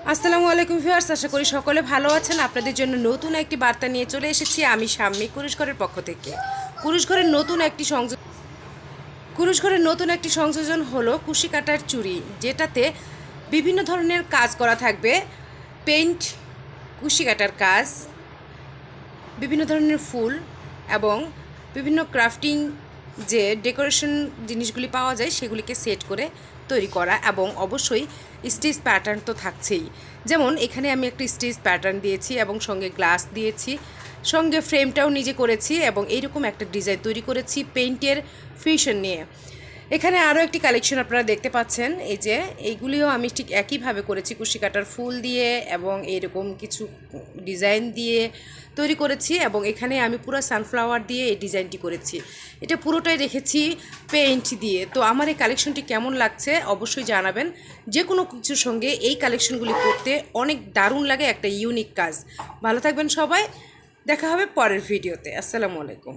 আসসালামু আলাইকুম ভিউয়ার্স, আশা করি সকলে ভালো আছেন। আপনাদের জন্য নতুন একটি বার্তা নিয়ে চলে এসেছি আমি শাম্মী কুরুশঘরের পক্ষ থেকে। কুরুশঘরের নতুন একটি সংযোজন হলো কুশি কাটার চুড়ি, যেটাতে বিভিন্ন ধরনের কাজ করা থাকবে। পেইন্ট, কুশি কাটার কাজ, বিভিন্ন ধরনের ফুল এবং বিভিন্ন ক্রাফটিং যে ডেকোরেশন জিনিসগুলি পাওয়া যায় সেগুলিকে সেট করে তৈরি করা, এবং অবশ্যই স্টেজ প্যাটার্ন তো থাকছেই। যেমন এখানে আমি একটা স্টেজ প্যাটার্ন দিয়েছি এবং সঙ্গে গ্লাস দিয়েছি, সঙ্গে ফ্রেমটাও নিজে করেছি এবং এইরকম একটা ডিজাইন তৈরি করেছি পেইন্টের ফিউশন নিয়ে। এখানে আরও একটি কালেকশন আপনারা দেখতে পাচ্ছেন, এই যে এইগুলিও আমি ঠিক একইভাবে করেছি, কুশি কাটার ফুল দিয়ে এবং এইরকম কিছু ডিজাইন দিয়ে তৈরি করেছি। এবং এখানে আমি পুরো সানফ্লাওয়ার দিয়ে এই ডিজাইনটি করেছি, এটা পুরোটাই রেখেছি পেইন্ট দিয়ে। তো আমার এই কালেকশনটি কেমন লাগছে অবশ্যই জানাবেন। যে কোনো কিছুর সঙ্গে এই কালেকশনগুলি করতে অনেক দারুণ লাগে, একটা ইউনিক কাজ। ভালো থাকবেন সবাই, দেখা হবে পরের ভিডিওতে। আসসালামু আলাইকুম।